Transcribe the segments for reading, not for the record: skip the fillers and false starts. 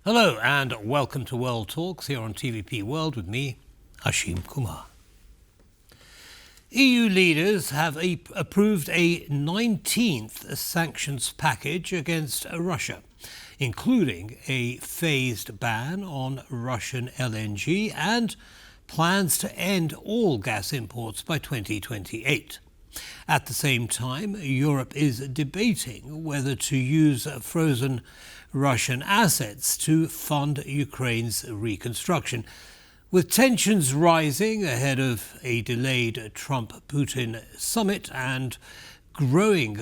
Hello and welcome to World Talks here on TVP World with me, Ashim Kumar. EU leaders have approved a 19th sanctions package against Russia, including a phased ban on Russian LNG and plans to end all gas imports by 2028. At the same time, Europe is debating whether to use frozen Russian assets to fund Ukraine's reconstruction. With tensions rising ahead of a delayed Trump-Putin summit and growing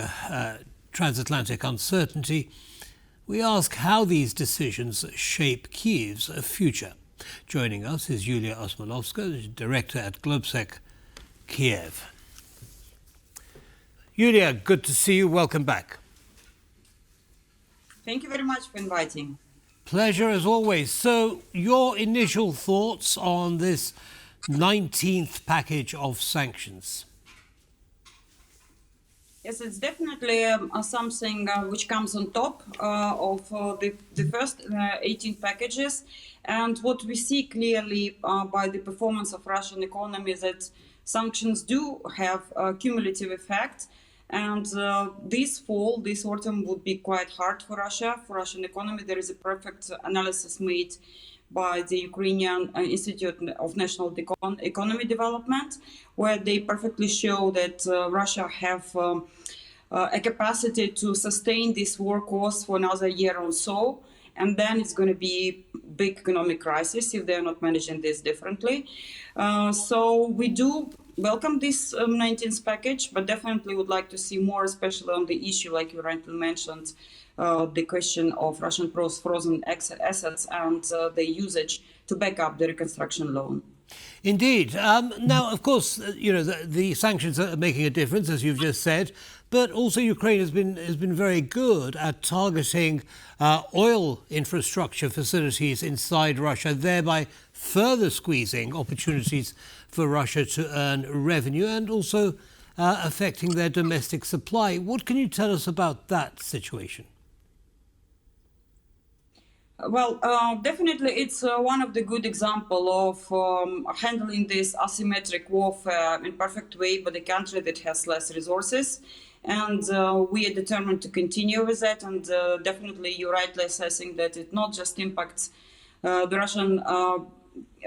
transatlantic uncertainty, we ask how these decisions shape Kyiv's future. Joining us is Iuliia Osmolovska, director at GLOBSEC Kyiv. Iulia, good to see you. Welcome back. Thank you very much for inviting. Pleasure as always. So, your initial thoughts on this 19th package of sanctions? Yes, it's definitely something which comes on top of the first 18 packages. And what we see clearly by the performance of Russian economy is that sanctions do have a cumulative effect. And this autumn would be quite hard for Russian economy. There is a perfect analysis made by the Ukrainian Institute of National Economy Development, where they perfectly show that Russia have a capacity to sustain this war course for another year or so. And then it's going to be big economic crisis if they're not managing this differently. So we do welcome this 19th package, but definitely would like to see more, especially on the issue, like you rightly mentioned, the question of Russian frozen assets and the usage to back up the reconstruction loan. Indeed. Now, of course, the sanctions are making a difference, as you've just said, but also Ukraine has been very good at targeting oil infrastructure facilities inside Russia, thereby further squeezing opportunities for Russia to earn revenue and also affecting their domestic supply. What can you tell us about that situation? Well, definitely it's one of the good example of handling this asymmetric warfare in perfect way by the country that has less resources. And we are determined to continue with that. And definitely you're rightly assessing that it not just impacts the Russian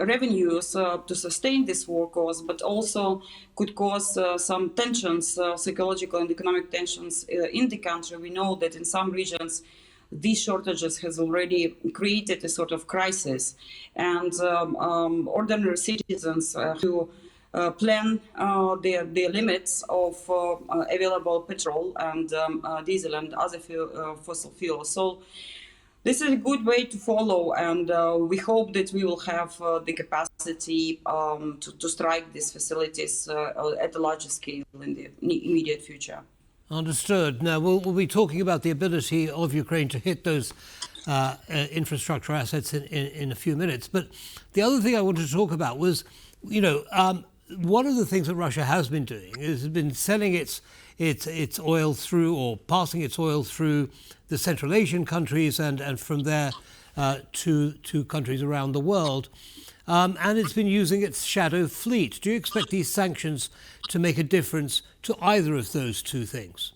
revenues to sustain this war cause, but also could cause some tensions, psychological and economic tensions in the country. We know that in some regions, these shortages has already created a sort of crisis, and ordinary citizens who plan the limits of available petrol and diesel and other fossil fuels. So this is a good way to follow, and we hope that we will have the capacity to strike these facilities at a larger scale in the immediate future. Understood. Now, we'll be talking about the ability of Ukraine to hit those infrastructure assets in a few minutes. But the other thing I wanted to talk about was, one of the things that Russia has been doing is been selling its oil through, or passing its oil through, the Central Asian countries and from there to countries around the world. And it's been using its shadow fleet. Do you expect these sanctions to make a difference to either of those two things?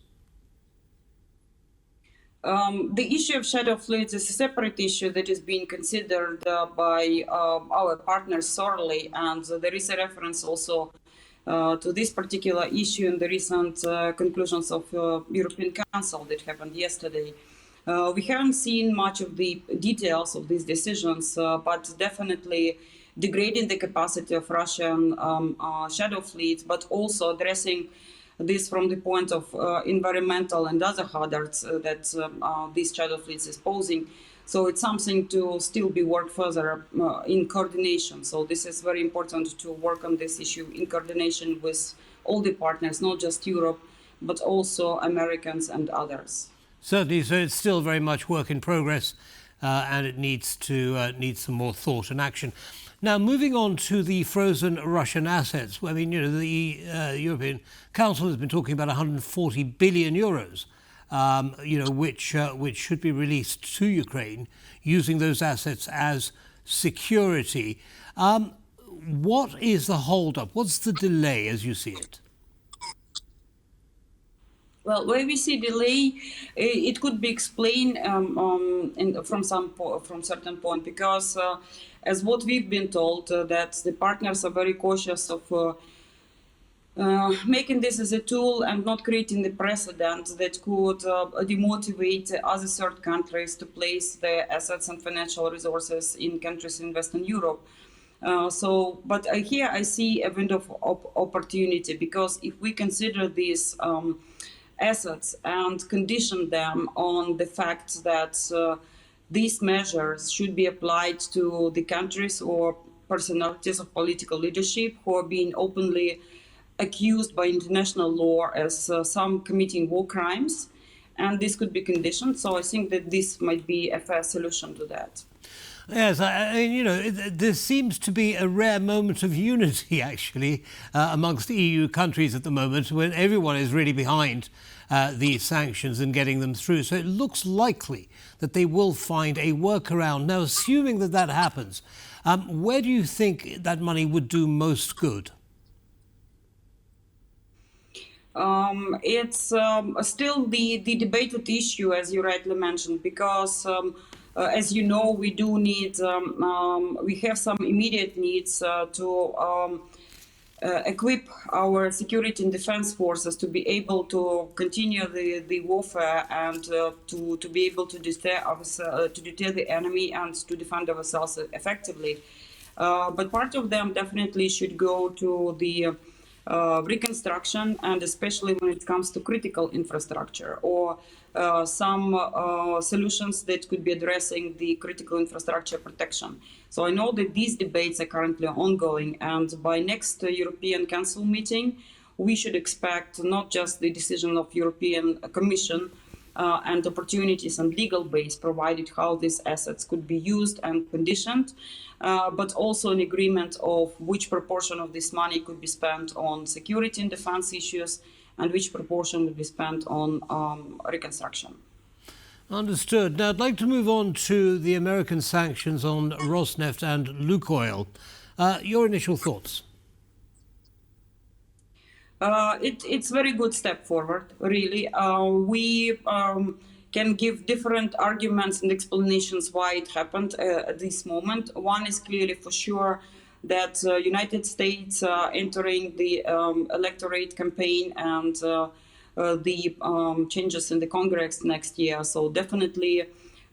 The issue of shadow fleets is a separate issue that is being considered by our partners thoroughly, and there is a reference also to this particular issue in the recent conclusions of European Council that happened yesterday. We haven't seen much of the details of these decisions, but definitely degrading the capacity of Russian shadow fleets, but also addressing this from the point of environmental and other hazards that these shadow fleets is posing. So it's something to still be worked further in coordination. So this is very important to work on this issue in coordination with all the partners, not just Europe, but also Americans and others. Certainly, so it's still very much work in progress, and it needs some more thought and action. Now, moving on to the frozen Russian assets. I mean, the European Council has been talking about 140 billion euros which should be released to Ukraine, using those assets as security. What is the hold-up? What's the delay as you see it? Well, where we see delay, it could be explained from certain point, because as what we've been told, that the partners are very cautious of making this as a tool and not creating the precedent that could demotivate other third countries to place their assets and financial resources in countries in Western Europe. But here I see a window of opportunity, because if we consider these assets and condition them on the fact that these measures should be applied to the countries or personalities of political leadership who are being openly accused by international law as some committing war crimes, and this could be conditioned. So I think that this might be a fair solution to that. Yes, there seems to be a rare moment of unity, actually, amongst EU countries at the moment, when everyone is really behind these sanctions and getting them through. So it looks likely that they will find a workaround. Now, assuming that that happens, where do you think that money would do most good? It's still the debated issue, as you rightly mentioned, because as you know, we do need, we have some immediate needs to equip our security and defense forces to be able to continue the warfare and to be able to deter the enemy and to defend ourselves effectively. But part of them definitely should go to the reconstruction, and especially when it comes to critical infrastructure or some solutions that could be addressing the critical infrastructure protection. So I know that these debates are currently ongoing, and by next European Council meeting, we should expect not just the decision of European Commission and opportunities and legal base provided how these assets could be used and conditioned, but also an agreement of which proportion of this money could be spent on security and defense issues and which proportion would be spent on reconstruction. Understood. Now, I'd like to move on to the American sanctions on Rosneft and Lukoil. Your initial thoughts? It's a very good step forward, really. We can give different arguments and explanations why it happened at this moment. One is clearly for sure that United States entering the electorate campaign and the changes in the Congress next year. So definitely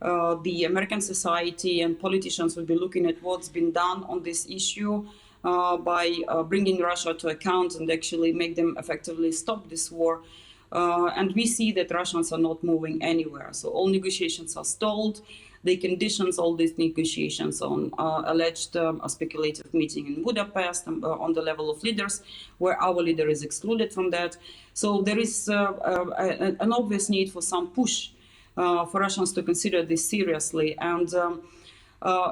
the American society and politicians will be looking at what's been done on this issue by bringing Russia to account and actually make them effectively stop this war. And we see that Russians are not moving anywhere. So all negotiations are stalled. They conditions all these negotiations on alleged speculative meeting in Budapest on the level of leaders, where our leader is excluded from that. So there is an obvious need for some push for Russians to consider this seriously. And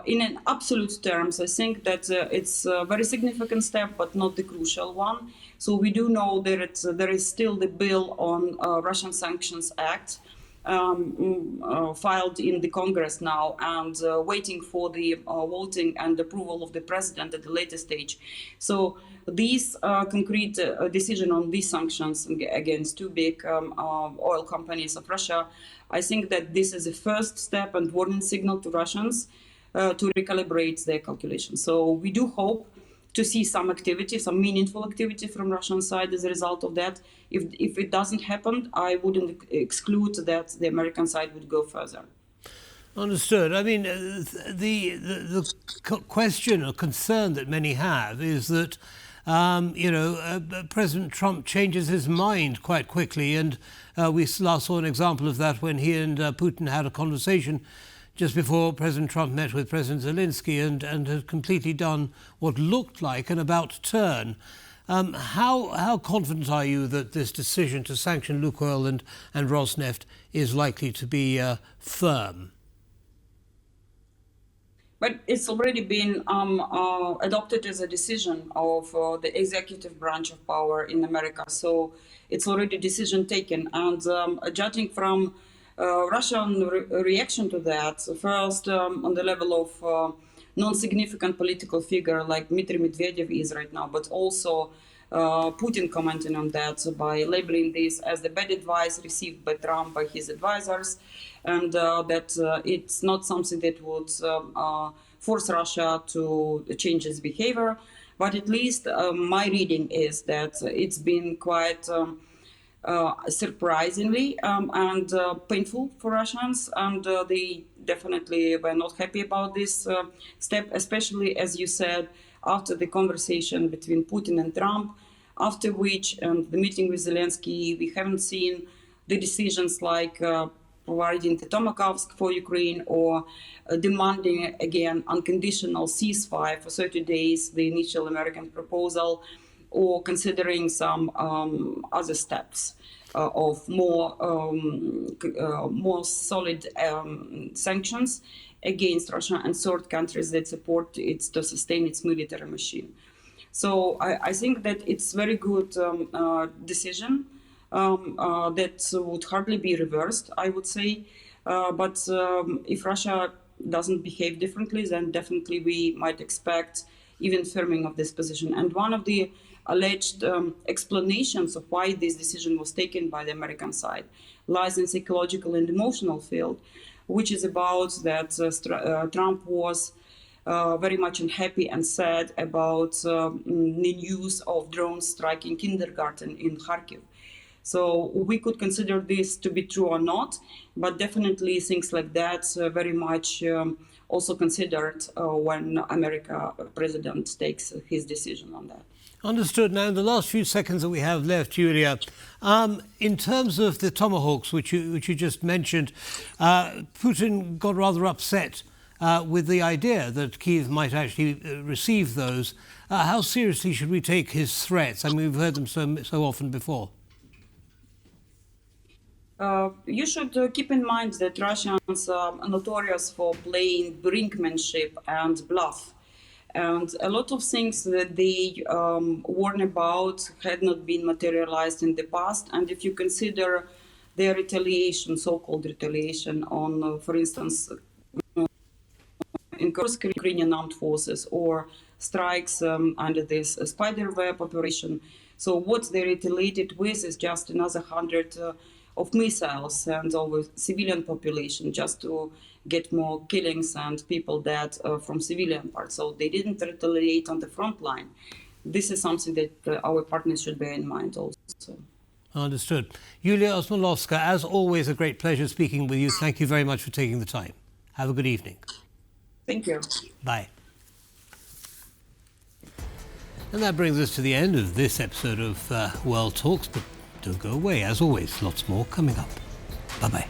in an absolute terms, I think that it's a very significant step, but not the crucial one. So we do know that there is still the bill on Russian Sanctions Act filed in the Congress now and waiting for the voting and approval of the president at the later stage. So these concrete decision on these sanctions against two big oil companies of Russia, I think that this is a first step and warning signal to Russians to recalibrate their calculations. So we do hope to see some activity, some meaningful activity from Russian side as a result of that. If it doesn't happen, I wouldn't exclude that the American side would go further. Understood. I mean, the question or concern that many have is that, President Trump changes his mind quite quickly. And we last saw an example of that when he and Putin had a conversation just before President Trump met with President Zelensky and had completely done what looked like an about turn. How confident are you that this decision to sanction Lukoil and Rosneft is likely to be firm? But it's already been adopted as a decision of the executive branch of power in America. So it's already decision taken. And judging from Russian reaction to that, first on the level of non-significant political figure like Dmitry Medvedev is right now, but also Putin commenting on that by labeling this as the bad advice received by Trump by his advisors, and that it's not something that would force Russia to change its behavior. But at least my reading is that it's been quite surprisingly and painful for Russians, and they definitely were not happy about this step, especially, as you said, after the conversation between Putin and Trump, after which the meeting with Zelensky, we haven't seen the decisions like providing the Tomahawks for Ukraine or demanding, again, unconditional ceasefire for 30 days, the initial American proposal, or considering some other steps of more solid sanctions against Russia and third countries that support it to sustain its military machine. So I think that it's very good decision that would hardly be reversed, I would say. But if Russia doesn't behave differently, then definitely we might expect even firming of this position. And one of the alleged explanations of why this decision was taken by the American side lies in psychological and emotional field, which is about that Trump was very much unhappy and sad about the news of drones striking kindergarten in Kharkiv. So we could consider this to be true or not, but definitely things like that very much also considered when America president takes his decision on that. Understood. Now, in the last few seconds that we have left, Iulia, in terms of the Tomahawks, which you just mentioned, Putin got rather upset with the idea that Kyiv might actually receive those. How seriously should we take his threats? I mean, we've heard them so often before. You should keep in mind that Russians are notorious for playing brinkmanship and bluff. And a lot of things that they warn about had not been materialized in the past. And if you consider their retaliation, so-called retaliation on, for instance, in Ukrainian armed forces or strikes under this spiderweb operation. So what they retaliated with is just another 100 of missiles and over civilian population just to get more killings and people dead from civilian parts. So they didn't retaliate on the front line. This is something that our partners should bear in mind also. Understood. Iuliia Osmolovska, as always, a great pleasure speaking with you. Thank you very much for taking the time. Have a good evening. Thank you. Bye. And that brings us to the end of this episode of World Talks, but don't go away. As always, lots more coming up. Bye-bye.